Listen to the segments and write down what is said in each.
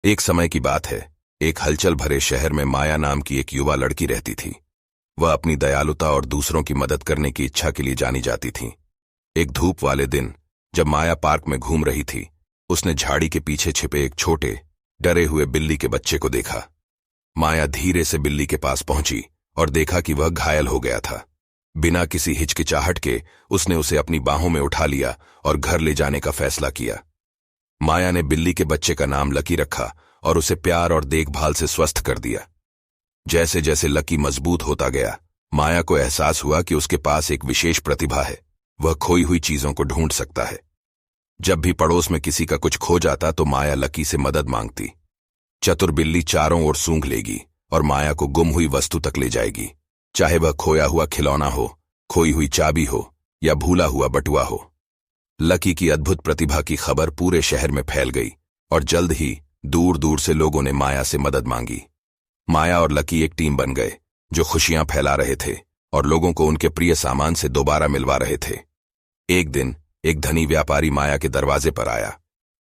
एक समय की बात है। एक हलचल भरे शहर में माया नाम की एक युवा लड़की रहती थी। वह अपनी दयालुता और दूसरों की मदद करने की इच्छा के लिए जानी जाती थी। एक धूप वाले दिन जब माया पार्क में घूम रही थी, उसने झाड़ी के पीछे छिपे एक छोटे डरे हुए बिल्ली के बच्चे को देखा। माया धीरे से बिल्ली के पास पहुंची और देखा कि वह घायल हो गया था। बिना किसी हिचकिचाहट के उसने उसे अपनी बाहों में उठा लिया और घर ले जाने का फैसला किया। माया ने बिल्ली के बच्चे का नाम लकी रखा और उसे प्यार और देखभाल से स्वस्थ कर दिया। जैसे जैसे लकी मजबूत होता गया, माया को एहसास हुआ कि उसके पास एक विशेष प्रतिभा है। वह खोई हुई चीजों को ढूंढ सकता है। जब भी पड़ोस में किसी का कुछ खो जाता तो माया लकी से मदद मांगती। चतुर बिल्ली चारों ओर सूंघ लेगी और माया को गुम हुई वस्तु तक ले जाएगी, चाहे वह खोया हुआ खिलौना हो, खोई हुई चाबी हो या भूला हुआ बटुआ हो। लकी की अद्भुत प्रतिभा की खबर पूरे शहर में फैल गई और जल्द ही दूर दूर से लोगों ने माया से मदद मांगी। माया और लकी एक टीम बन गए जो खुशियां फैला रहे थे और लोगों को उनके प्रिय सामान से दोबारा मिलवा रहे थे। एक दिन एक धनी व्यापारी माया के दरवाजे पर आया।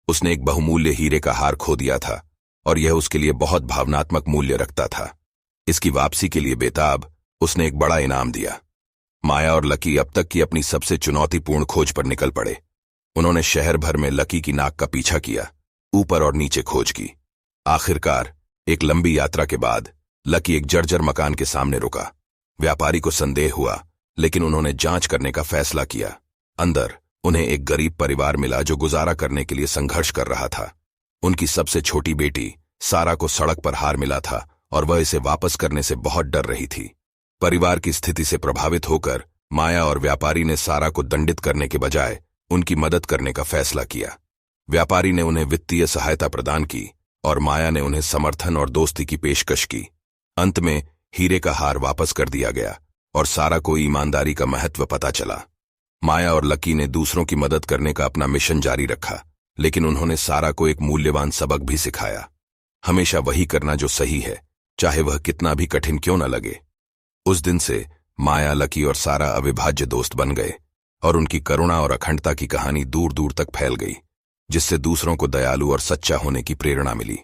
उसने एक बहुमूल्य हीरे का हार खो दिया था और यह उसके लिए बहुत भावनात्मक मूल्य रखता था। इसकी वापसी के लिए बेताब उसने एक बड़ा इनाम दिया। माया और लकी अब तक की अपनी सबसे चुनौतीपूर्ण खोज पर निकल पड़े। उन्होंने शहर भर में लकी की नाक का पीछा किया, ऊपर और नीचे खोज की। आखिरकार एक लंबी यात्रा के बाद लकी एक जर्जर मकान के सामने रुका। व्यापारी को संदेह हुआ, लेकिन उन्होंने जांच करने का फैसला किया। अंदर उन्हें एक गरीब परिवार मिला जो गुजारा करने के लिए संघर्ष कर रहा था। उनकी सबसे छोटी बेटी सारा को सड़क पर हार मिला था और वह इसे वापस करने से बहुत डर रही थी। परिवार की स्थिति से प्रभावित होकर माया और व्यापारी ने सारा को दंडित करने के बजाय उनकी मदद करने का फैसला किया। व्यापारी ने उन्हें वित्तीय सहायता प्रदान की और माया ने उन्हें समर्थन और दोस्ती की पेशकश की। अंत में हीरे का हार वापस कर दिया गया और सारा को ईमानदारी का महत्व पता चला। माया और लकी ने दूसरों की मदद करने का अपना मिशन जारी रखा, लेकिन उन्होंने सारा को एक मूल्यवान सबक भी सिखाया। हमेशा वही करना जो सही है, चाहे वह कितना भी कठिन क्यों न लगे। उस दिन से माया, लकी और सारा अविभाज्य दोस्त बन गए और उनकी करुणा और अखंडता की कहानी दूर दूर तक फैल गई, जिससे दूसरों को दयालु और सच्चा होने की प्रेरणा मिली।